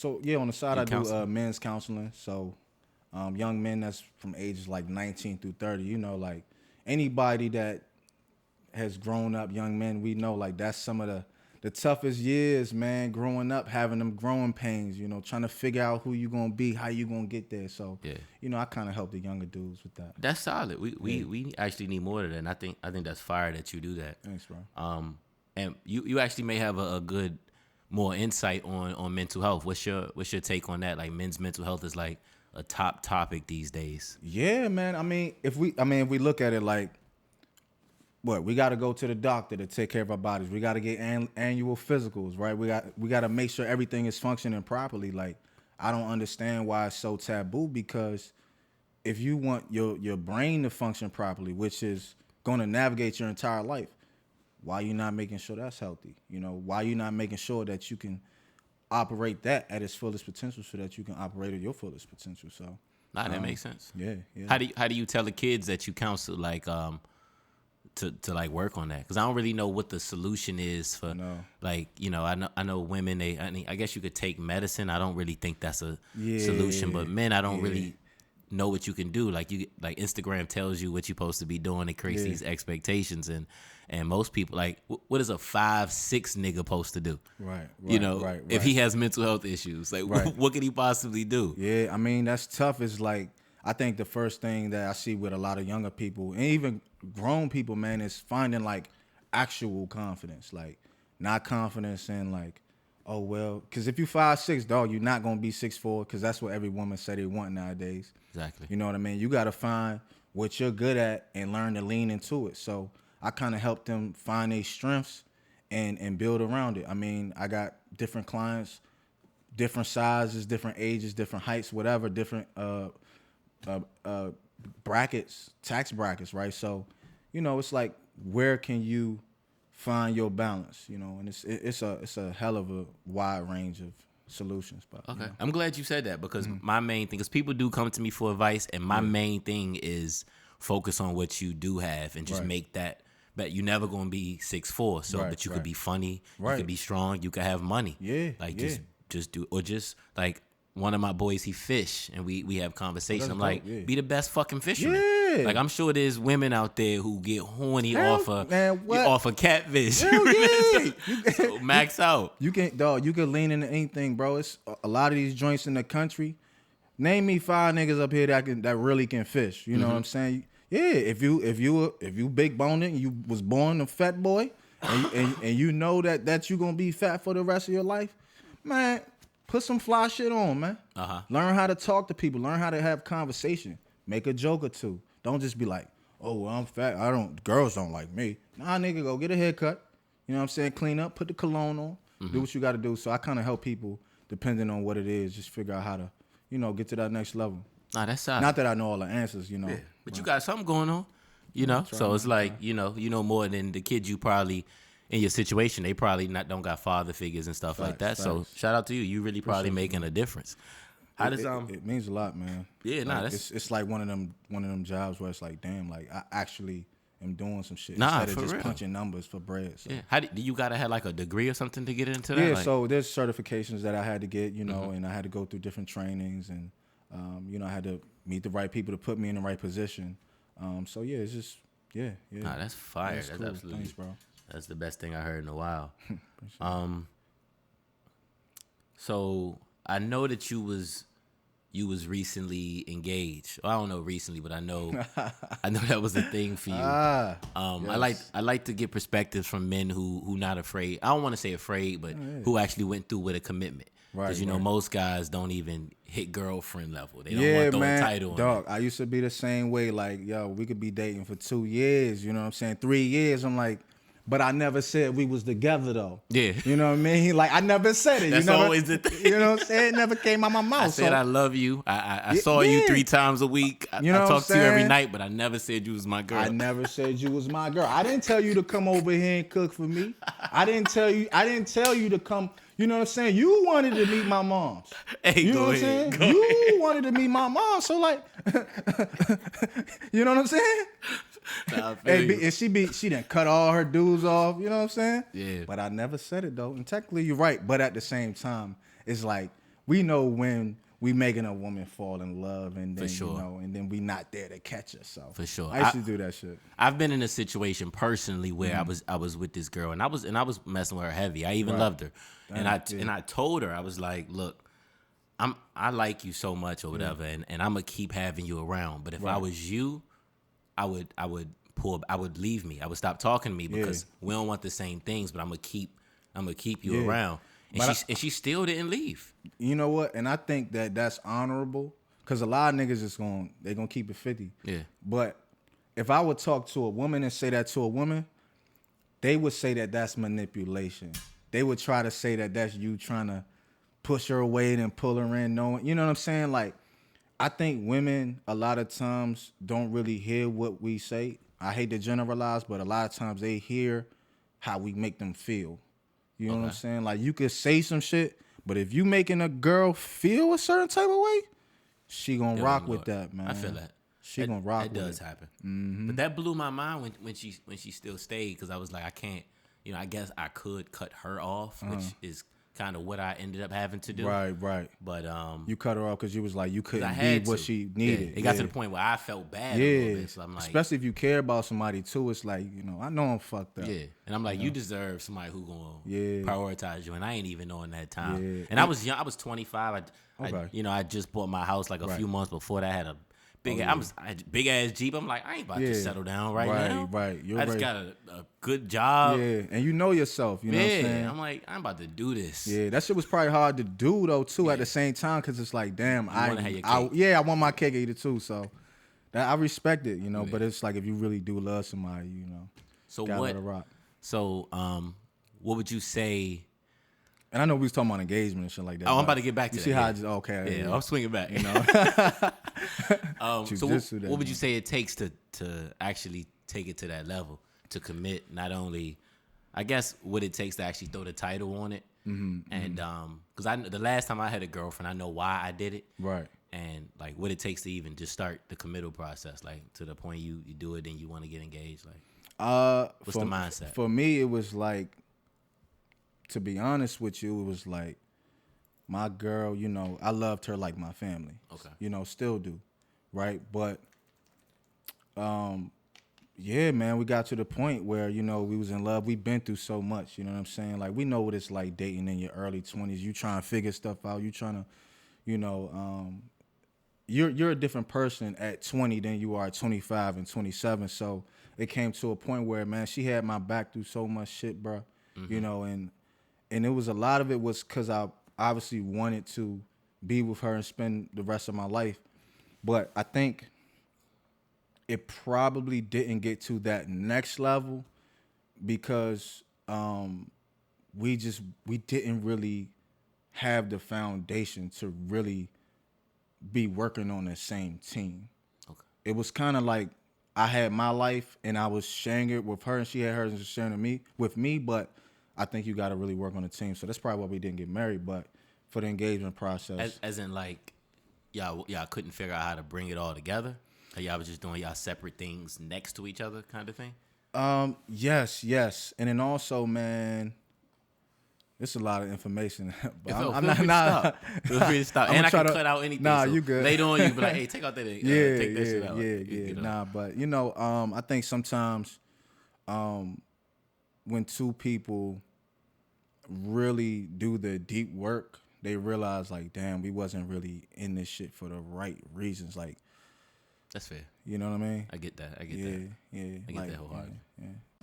So yeah, on the side You I do counsel? men's counseling. So young men that's from ages like 19 through 30. You know, like anybody that has grown up, young men, we know like that's some of the toughest years, man. Growing up, having them growing pains. You know, trying to figure out who you gonna be, how you gonna get there. So Yeah. you know, I kind of help the younger dudes with that. That's solid. We actually need more of that. And I think that's fire that you do that. Thanks, bro. And you actually may have a good more insight on mental health. What's your take on that? Like men's mental health is like a top topic these days. Yeah, man. I mean, if we look at it like, what we got to go to the doctor to take care of our bodies. We got to get annual physicals, right? We got to make sure everything is functioning properly. Like, I don't understand why it's so taboo, because if you want your brain to function properly, which is going to navigate your entire life, why you not making sure that's healthy? You know, why you not making sure that you can operate that at its fullest potential so that you can operate at your fullest potential? So, Nah, that makes sense. yeah, yeah. How do you tell the kids that you counsel like to like work on that? Because I don't really know what the solution is for like, you know, I know women, I guess you could take medicine. I don't really think that's a solution, but men, I don't really know what you can do. Like Instagram tells you what you're supposed to be doing. It creates these expectations, and most people like, what is a 5'6" nigga supposed to do? Right. You know, if he has mental health issues, like what could he possibly do? Yeah, I mean, that's tough. It's like, I think the first thing that I see with a lot of younger people and even grown people, man, is finding like actual confidence. Like, not confidence in like, oh well, because if you 5'6", dog, you're not gonna be 6'4", because that's what every woman say they want nowadays. Exactly. You know what I mean? You gotta find what you're good at and learn to lean into it. So I kind of help them find their strengths and build around it. I mean, I got different clients, different sizes, different ages, different heights, whatever, different brackets, tax brackets, right? So, you know, it's like, where can you find your balance? You know, and it's a hell of a wide range of solutions. But Okay, you know. I'm glad you said that, because my main thing, because people do come to me for advice, and my main thing is focus on what you do have and just make that. But you're never gonna be 6'4", so but you could be funny, you could be strong, you could have money. Yeah, like yeah. just do, or just like one of my boys, he fish, and we have conversation. I'm dope, like, yeah. be the best fucking fisherman. Yeah. Like, I'm sure there's women out there who get horny Hell, off of man, what? off of catfish. Hell yeah. So max out. You can lean into anything, bro. It's a lot of these joints in the country. Name me 5 niggas up here that really can fish. You know what I'm saying? Yeah, if you big boned and you was born a fat boy, and you know that you gonna be fat for the rest of your life, man, put some fly shit on, man. Learn how to talk to people. Learn how to have conversation. Make a joke or two. Don't just be like, oh, well, I'm fat. Girls don't like me. Nah, nigga, go get a haircut. You know what I'm saying? Clean up, put the cologne on, do what you got to do. So I kind of help people, depending on what it is, just figure out how to, you know, get to that next level. Nah, that's solid. Not that I know all the answers, you know. But you got something going on, you know. So it's like, you know more than the kids you probably in your situation. They probably don't got father figures and stuff like that. So shout out to you. You really probably making a difference. How does it means a lot, man. Yeah, nah, like, that's it's like one of them jobs where it's like, damn, like I actually am doing some shit Nah, instead of for just real. punching numbers for bread. So. yeah. How do you gotta have like a degree or something to get into that? Yeah, Like, so there's certifications that I had to get, you know, and I had to go through different trainings, and you know, I had to meet the right people to put me in the right position. So yeah, it's just yeah. nah, that's fire. That's cool. absolutely. Thanks, bro. That's the best thing I heard in a while. So I know that you was recently engaged. Well, I don't know recently, but I know that was a thing for you. Yes. I like to get perspectives from men who not afraid. I don't want to say afraid, but who actually went through with a commitment. Because you know most guys don't even hit girlfriend level. They don't want to throw a title on dog. it. I used to be the same way. Like, yo, we could be dating for 2 years. You know what I'm saying? 3 years. I'm like, but I never said we was together though. Yeah. You know what I mean? Like, I never said it. That's always the thing. You know what I'm saying? It never came out my mouth. I said so, I love you. I saw you 3 times a week. I You know what I'm talked to you every saying? night, but I never said you was my girl. I never said you was my girl. I didn't tell you to come over here and cook for me. I didn't tell you to come. You know what I'm saying? You wanted to meet my moms. Hey, you know go what I'm ahead. saying? You wanted to meet my mom. So like, you know what I'm saying? Nah, I feel you. And she done cut all her dues off. You know what I'm saying? Yeah. But I never said it though. And technically you're right. But at the same time, it's like we know when we making a woman fall in love, and then sure. you know, and then we not there to catch her. So For sure. I used to do that shit. I've been in a situation personally where I was with this girl, and I was messing with her heavy. I even loved her, and I told her, I was like, look, I like you so much or whatever, and I'm gonna keep having you around. But if I was you, I would leave me. I would stop talking to me because we don't want the same things. But I'm gonna keep you around. And she still didn't leave. You know what? And I think that's honorable, because a lot of niggas they gonna keep it 50. Yeah. But if I would talk to a woman and say that to a woman, they would say that that's manipulation. They would try to say that that's you trying to push her away and pull her in, knowing, you know what I'm saying? Like, I think women a lot of times don't really hear what we say. I hate to generalize, but a lot of times they hear how we make them feel. You know what I'm saying? Like, you could say some shit, but if you making a girl feel a certain type of way, she gonna rock with that, man. I feel that. She gonna rock with it. That does happen. Mm-hmm. But that blew my mind when she still stayed, because I was like, I can't, you know, I guess I could cut her off, which is kind of what I ended up having to do. Right. But you cut her off because you was like, you couldn't be what she needed. Yeah. It got to the point where I felt bad a little bit. So I'm like, especially if you care about somebody too, it's like, you know, I know I'm fucked up. Yeah. And I'm like, you deserve somebody who gonna prioritize you. And I ain't even knowing that time. Yeah. And I was young. I was 25. I just bought my house like a few months before that. I had a big big ass Jeep. I'm like, I ain't about to settle down right now. Right. I just got a good job. Yeah, and you know yourself. You know what I'm saying? I'm like, I'm about to do this. Yeah, that shit was probably hard to do though too. At the same time, because it's like, damn, I want my cake eater too. So that I respect it, you know. But it's like, if you really do love somebody, you know, so gotta what? let it rock. So what would you say? And I know we was talking about engagement and shit like that. Oh, I'm about to get back to that. You see how I just okay? Yeah, I'll swing it back. You know. So what would you say it takes to actually take it to that level, to commit? Not only, I guess, what it takes to actually throw the title on it, and because the last time I had a girlfriend, I know why I did it, right? And like what it takes to even just start the committal process, like to the point you do it and you want to get engaged, like what's the mindset? For me, it was like, to be honest with you, it was like, my girl, you know, I loved her like my family. Okay. You know, still do. Right. But, yeah, man, we got to the point where, you know, we was in love. We've been through so much, you know what I'm saying? Like, we know what it's like dating in your early 20s. You trying to figure stuff out. You trying to, you know, you're a different person at 20 than you are at 25 and 27. So it came to a point where, man, she had my back through so much shit, bro. You know, and it was, a lot of it was because I obviously wanted to be with her and spend the rest of my life. But I think it probably didn't get to that next level because we didn't really have the foundation to really be working on the same team. Okay. It was kind of like I had my life and I was sharing it with her, and she had hers and sharing it with me, but I think you got to really work on the team. So that's probably why we didn't get married. But for the engagement process, as in like, y'all couldn't figure out how to bring it all together. Like y'all was just doing y'all separate things next to each other, kind of thing. Yes, and then also, man, it's a lot of information. But I'm not. Feel free to stop. And I can cut out anything. Nah, so you good. Later on, you be like, hey, take out that. Take that shit out. Yeah. Nah, but you know, I think sometimes, when two people really do the deep work, they realize like, damn, we wasn't really in this shit for the right reasons. Like, that's fair. You know what I mean? I get that. Yeah. I get that wholeheartedly. Yeah.